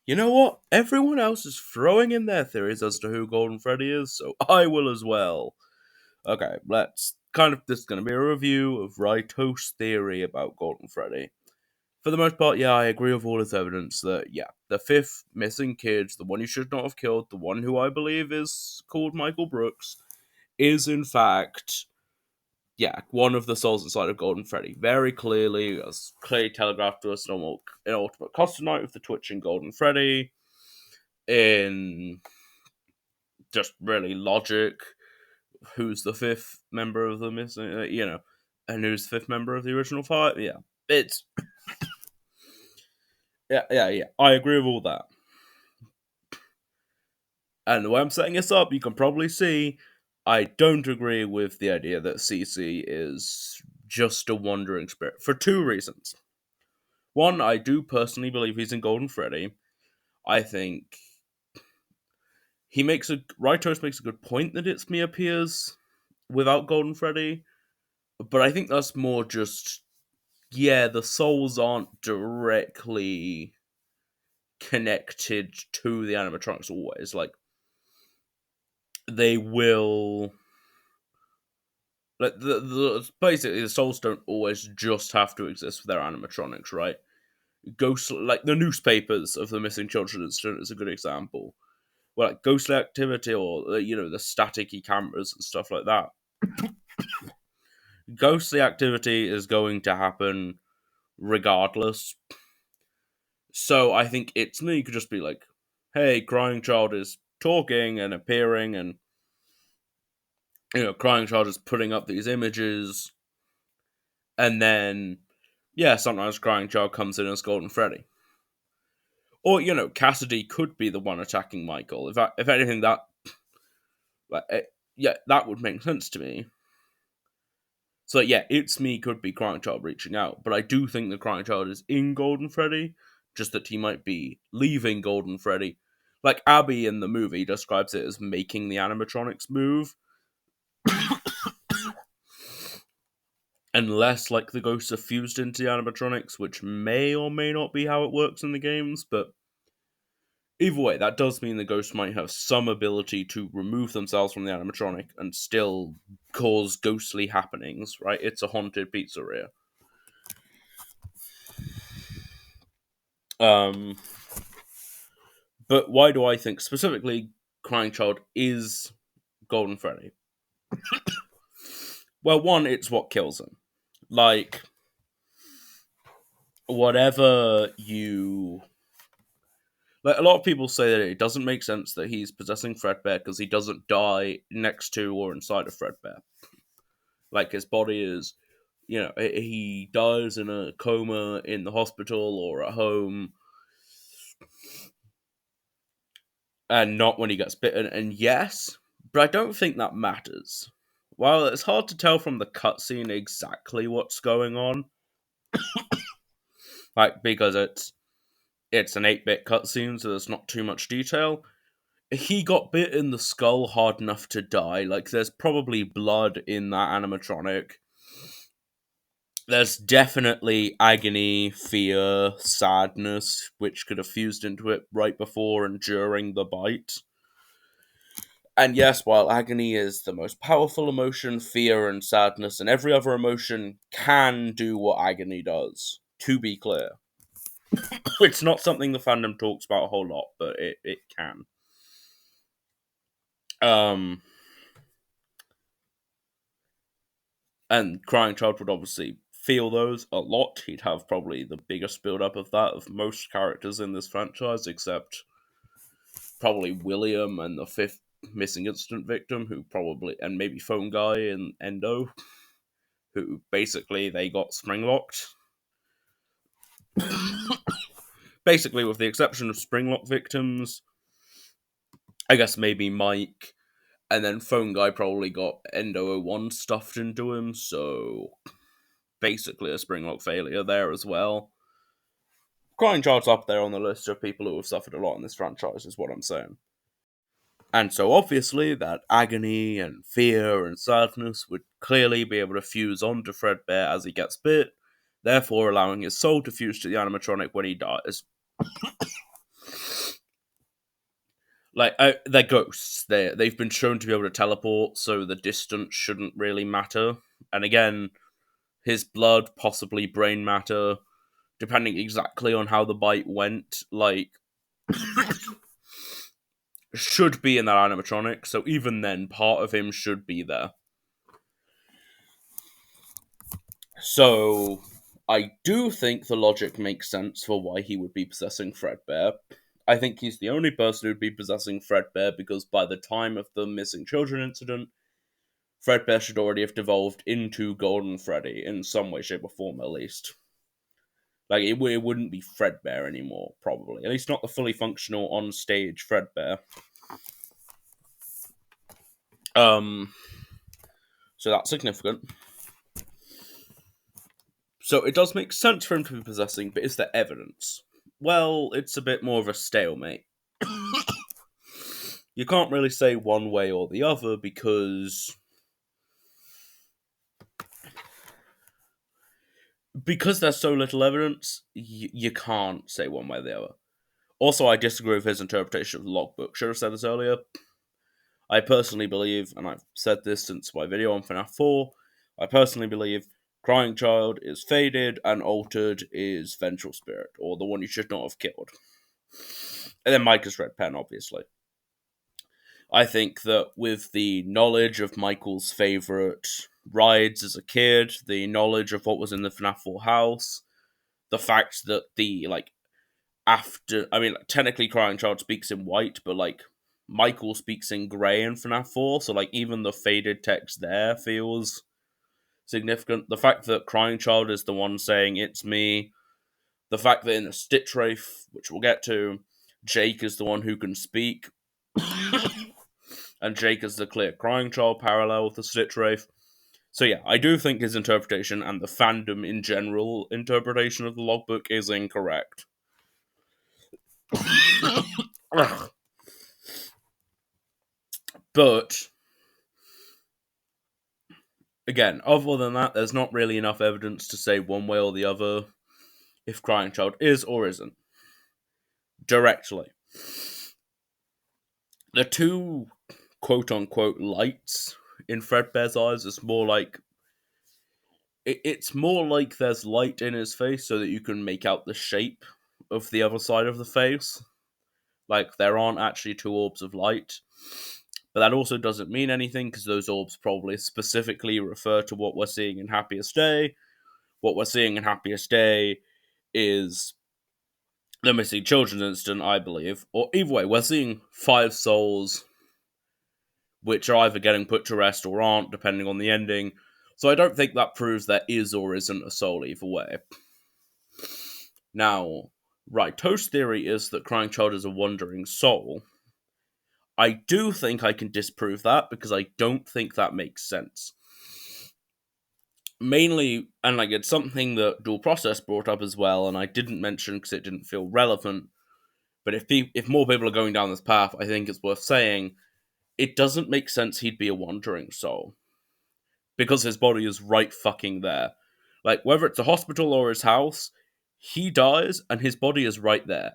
You know what? Everyone else is throwing in their theories as to who Golden Freddy is, so I will as well. Okay, let's this is going to be a review of Raito's theory about Golden Freddy. For the most part, yeah, I agree with all his evidence that, yeah, the fifth missing kid, the one you should not have killed, the one who I believe is called Michael Brooks, is in fact, yeah, one of the souls inside of Golden Freddy. Very clearly, as clearly telegraphed to us in Ultimate Custom Night with the twitching Golden Freddy, in just really logic. Who's the fifth member of the missing, and who's the fifth member of the original five? Yeah, it's yeah. I agree with all that. And the way I'm setting this up, you can probably see I don't agree with the idea that CC is just a wandering spirit for two reasons. One, I do personally believe he's in Golden Freddy. I think Rytos makes a good point that it's Mia Piers without Golden Freddy, but I think that's more just the souls aren't directly connected to the animatronics always. Like they will basically the souls don't always just have to exist for their animatronics, right? Ghost like the newspapers of the missing children incident is a good example. Well, like ghostly activity or the staticky cameras and stuff like that. Ghostly activity is going to happen regardless. So I think it's me could just be like, "Hey, crying child is talking and appearing, and crying child is putting up these images, and then sometimes crying child comes in as Golden Freddy." Or Cassidy could be the one attacking Michael. If anything, that would make sense to me. So yeah, it's me could be Crying Child reaching out, but I do think the Crying Child is in Golden Freddy, just that he might be leaving Golden Freddy. Like Abby in the movie describes it as making the animatronics move, unless like the ghosts are fused into the animatronics, which may or may not be how it works in the games, but either way, that does mean the ghosts might have some ability to remove themselves from the animatronic and still cause ghostly happenings, right? It's a haunted pizzeria. Um, but why do I think specifically Crying Child is Golden Freddy? Well, one, it's what kills him. Like, whatever you like, a lot of people say that it doesn't make sense that he's possessing Fredbear because he doesn't die next to or inside of Fredbear. Like his body is, he dies in a coma in the hospital or at home, and not when he gets bitten. And yes, but I don't think that matters. While it's hard to tell from the cutscene exactly what's going on, like because it's an 8-bit cutscene, so there's not too much detail. He got bit in the skull hard enough to die. Like there's probably blood in that animatronic. There's definitely agony, fear, sadness, which could have fused into it right before and during the bite. And yes, while agony is the most powerful emotion, fear and sadness and every other emotion can do what agony does, to be clear. It's not something the fandom talks about a whole lot, but it can. Um, and Crying Child would obviously feel those a lot. He'd have probably the biggest build up of that of most characters in this franchise, except probably William and the fifth missing incident victim, who probably, and maybe Phone Guy and Endo, who basically they got spring locked. Basically, with the exception of Springlock victims, I guess maybe Mike, and then Phone Guy probably got Endo 01 stuffed into him, so basically a Springlock failure there as well. Crying Child's up there on the list of people who have suffered a lot in this franchise, is what I'm saying. And so obviously that agony and fear and sadness would clearly be able to fuse onto Fredbear as he gets bit, therefore allowing his soul to fuse to the animatronic when he dies. like they're ghosts. They've been shown to be able to teleport, so the distance shouldn't really matter. And again, his blood, possibly brain matter, depending exactly on how the bite went, like should be in that animatronic. So even then, part of him should be there. So I do think the logic makes sense for why he would be possessing Fredbear. I think he's the only person who'd be possessing Fredbear because by the time of the missing children incident, Fredbear should already have devolved into Golden Freddy in some way, shape, or form, at least. Like, it wouldn't be Fredbear anymore, probably. At least not the fully functional, on-stage Fredbear. So that's significant. So it does make sense for him to be possessing, but is there evidence? Well, it's a bit more of a stalemate. You can't really say one way or the other because there's so little evidence, you can't say one way or the other. Also, I disagree with his interpretation of the logbook. Should have said this earlier. I personally believe, and I've said this since my video on FNAF 4, I personally believe Crying Child is faded and Altered is Vengeful Spirit, or the one you should not have killed. And then Micah's Red Pen, obviously. I think that with the knowledge of Michael's favourite rides as a kid, the knowledge of what was in the FNAF 4 house, the fact that technically Crying Child speaks in white, but Michael speaks in grey in FNAF 4, so even the faded text there feels significant. The fact that Crying Child is the one saying it's me, the fact that in the Stitch Wraith, which we'll get to, Jake is the one who can speak, and Jake is the clear Crying Child parallel with the Stitch Wraith. So yeah, I do think his interpretation and the fandom in general interpretation of the logbook is incorrect. But again, other than that, there's not really enough evidence to say one way or the other if Crying Child is or isn't. Directly. The two quote-unquote lights in Fredbear's eyes is more like... It's more like there's light in his face so that you can make out the shape of the other side of the face. Like, there aren't actually two orbs of light. But that also doesn't mean anything, because those orbs probably specifically refer to what we're seeing in Happiest Day. What we're seeing in Happiest Day is the missing children incident, I believe. Or either way, we're seeing 5 souls, which are either getting put to rest or aren't, depending on the ending. So I don't think that proves there is or isn't a soul either way. Now, right, Toast theory is that Crying Child is a wandering soul. I do think I can disprove that, because I don't think that makes sense. Mainly, and it's something that Dual Process brought up as well, and I didn't mention because it didn't feel relevant, but if more people are going down this path, I think it's worth saying, it doesn't make sense he'd be a wandering soul. Because his body is right fucking there. Whether it's a hospital or his house, he dies and his body is right there.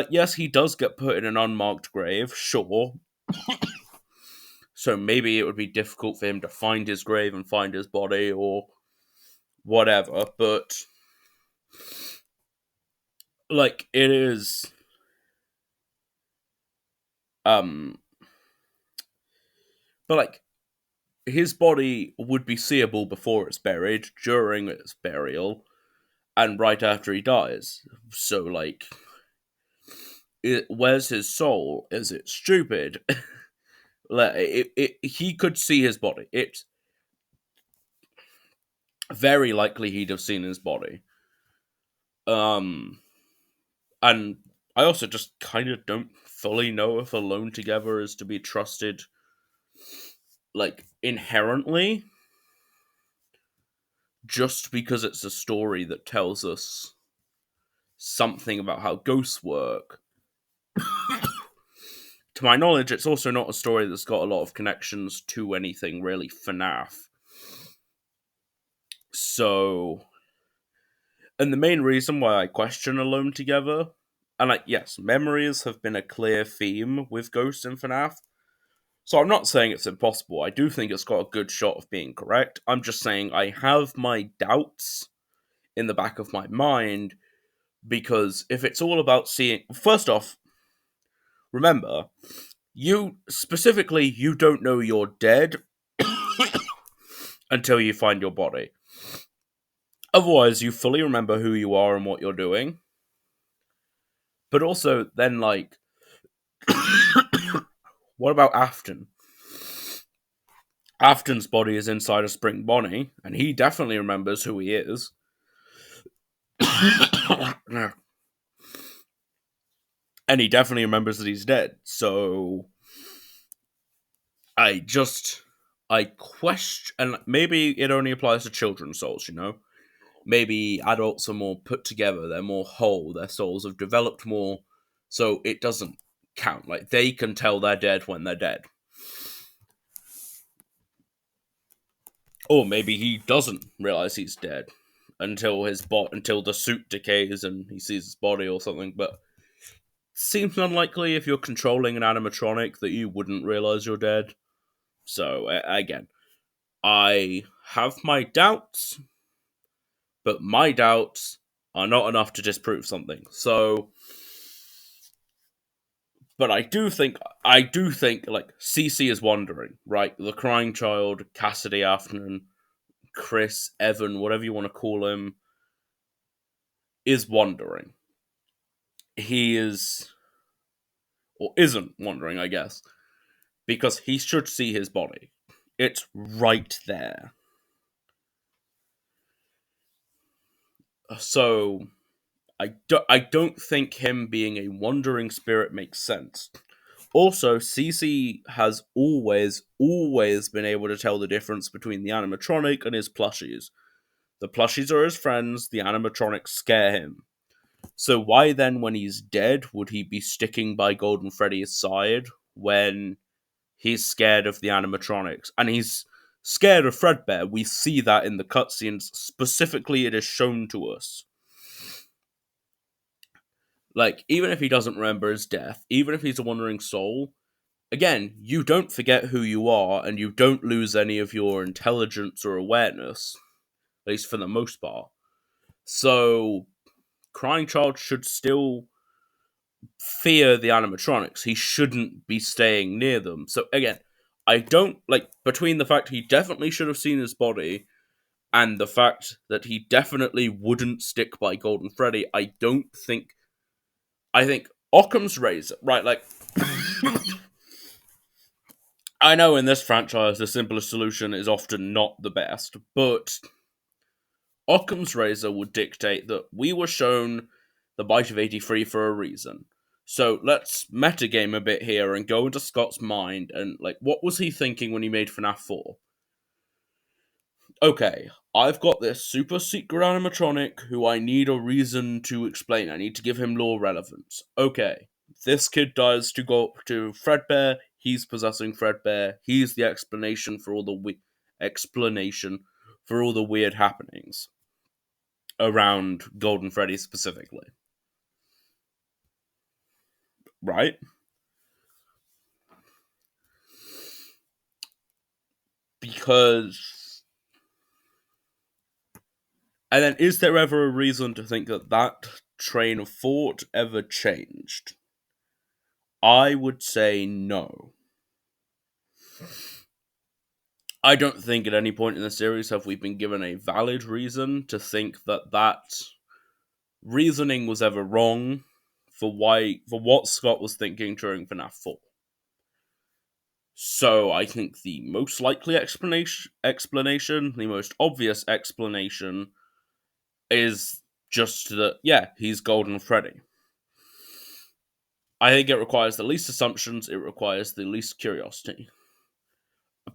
Yes, he does get put in an unmarked grave, sure. So maybe it would be difficult for him to find his grave and find his body or whatever, but it is but his body would be seeable before it's buried, during its burial, and right after he dies. So where's his soul? Is it stupid? He could see his body. It's very likely he'd have seen his body. And I also just kind of don't fully know if Alone Together is to be trusted, inherently, just because it's a story that tells us something about how ghosts work. To my knowledge, it's also not a story that's got a lot of connections to anything really FNAF. So, and the main reason why I question Alone Together And like, yes, memories have been a clear theme with Ghost in FNAF. So I'm not saying it's impossible. I do think it's got a good shot of being correct. I'm just saying I have my doubts in the back of my mind because if it's all about seeing, first off, remember, you don't know you're dead until you find your body. Otherwise, you fully remember who you are and what you're doing. But also, then, like, what about Afton? Afton's body is inside a Spring Bonnie, and he definitely remembers who he is. And he definitely remembers that he's dead. So I question, and maybe it only applies to children's souls, you know? Maybe adults are more put together, they're more whole, their souls have developed more, so it doesn't count. Like, they can tell they're dead when they're dead. Or maybe he doesn't realize he's dead until until the suit decays and he sees his body or something, but seems unlikely if you're controlling an animatronic that you wouldn't realize you're dead. So, again, I have my doubts, but my doubts are not enough to disprove something. So, but I do think, like, Cece is wondering, right? The crying child, Cassidy Afton, Chris, Evan, whatever you want to call him, is wondering. He is, or isn't wondering, I guess, because he should see his body. It's right there. So, I don't think him being a wandering spirit makes sense. Also, Cece has always been able to tell the difference between the animatronic and his plushies. The plushies are his friends, the animatronics scare him. So why then, when he's dead, would he be sticking by Golden Freddy's side when he's scared of the animatronics? And he's scared of Fredbear. We see that in the cutscenes. Specifically, it is shown to us. Like, even if he doesn't remember his death, even if he's a wandering soul, again, you don't forget who you are, and you don't lose any of your intelligence or awareness, at least for the most part. So, Crying Child should still fear the animatronics. He shouldn't be staying near them. So, again, I don't, like, between the fact he definitely should have seen his body and the fact that he definitely wouldn't stick by Golden Freddy, I think Occam's razor, right, like, I know in this franchise the simplest solution is often not the best, but Occam's razor would dictate that we were shown the Bite of 83 for a reason. So let's metagame a bit here and go into Scott's mind and, like, what was he thinking when he made FNAF 4? Okay, I've got this super secret animatronic who I need a reason to explain. I need to give him lore relevance. Okay, this kid dies to go to Fredbear. He's possessing Fredbear. He's the explanation for all the weird happenings around Golden Freddy specifically. Right? Because, and then, is there ever a reason to think that that train of thought ever changed? I would say no. I don't think at any point in the series have we been given a valid reason to think that that reasoning was ever wrong for what Scott was thinking during FNAF 4. So I think the most likely explanation, the most obvious explanation, is just that, yeah, he's Golden Freddy. I think it requires the least assumptions, it requires the least curiosity.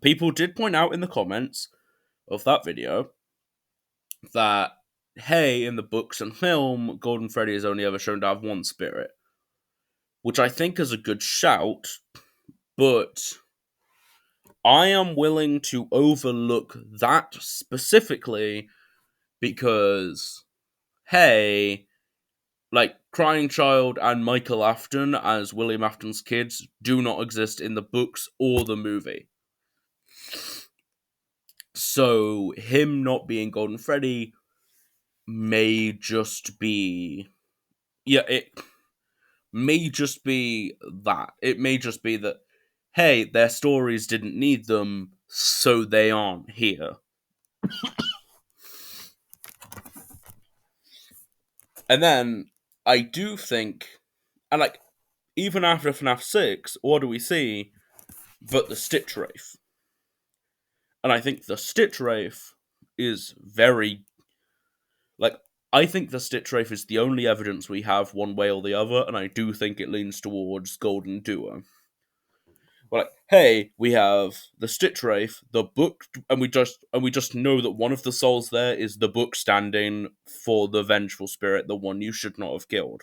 People did point out in the comments of that video that, hey, in the books and film, Golden Freddy is only ever shown to have one spirit. Which I think is a good shout, but I am willing to overlook that specifically because, hey, like Crying Child and Michael Afton as William Afton's kids do not exist in the books or the movie. So him not being Golden Freddy may just be, it may just be that. It may just be that, hey, their stories didn't need them, so they aren't here. And then I do think, and like, even after FNAF 6, what do we see but the Stitch Wraith? And I think the Stitch Wraith is very, like, I think the Stitch Wraith is the only evidence we have one way or the other, and I do think it leans towards Golden Duo. Like, hey, we have the Stitch Wraith, the book, and we just know that one of the souls there is the book standing for the vengeful spirit, the one you should not have killed.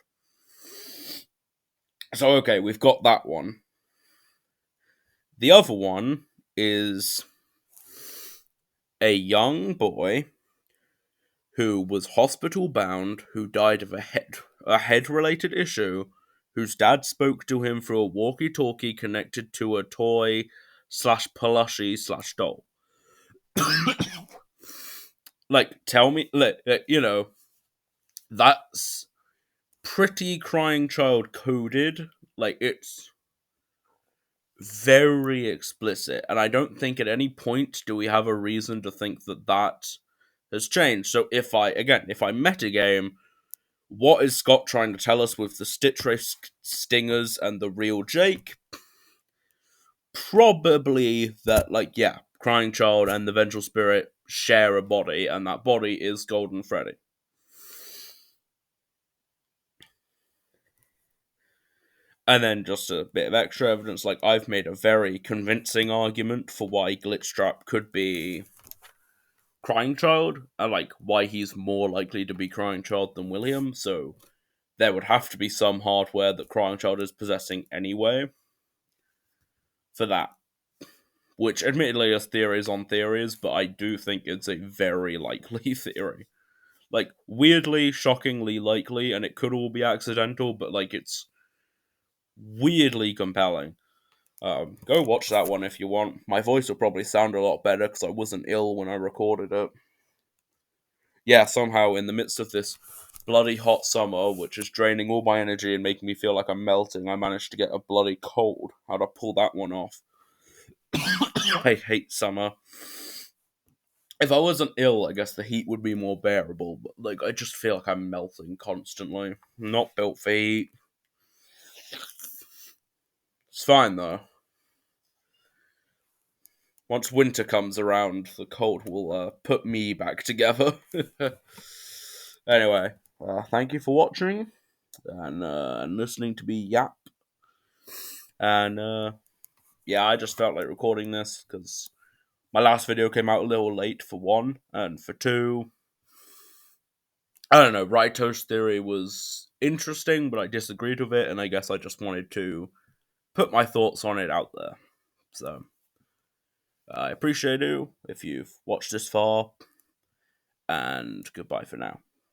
So okay, we've got that one. The other one is a young boy who was hospital bound, who died of a head related issue, whose dad spoke to him through a walkie talkie connected to a toy slash plushie slash doll. Like, tell me, that's pretty Crying Child coded. Like, it's very explicit, and I don't think at any point do we have a reason to think that has changed. So if I metagame, what is Scott trying to tell us with the Stitch Wraith stingers and the real Jake? Probably that, like, yeah, Crying Child and the Vengeful Spirit share a body, and that body is Golden Freddy. And then just a bit of extra evidence, like, I've made a very convincing argument for why Glitchtrap could be Crying Child, and like why he's more likely to be Crying Child than William, so there would have to be some hardware that Crying Child is possessing anyway for that. Which admittedly is theories on theories, but I do think it's a very likely theory. Like, weirdly, shockingly likely, and it could all be accidental, but like it's weirdly compelling. Go watch that one if you want. My voice will probably sound a lot better because I wasn't ill when I recorded it. Yeah, somehow in the midst of this bloody hot summer, which is draining all my energy and making me feel like I'm melting, I managed to get a bloody cold. How'd I pull that one off? I hate summer. If I wasn't ill, I guess the heat would be more bearable, but like I just feel like I'm melting constantly. I'm not built for heat. It's fine though. Once winter comes around, the cold will put me back together. Anyway, thank you for watching and listening to me yap. And yeah, I just felt like recording this because my last video came out a little late for one, and for two, I don't know, Right Toast Theory was interesting, but I disagreed with it, and I guess I just wanted to put my thoughts on it out there. So, I appreciate you if you've watched this far, and goodbye for now.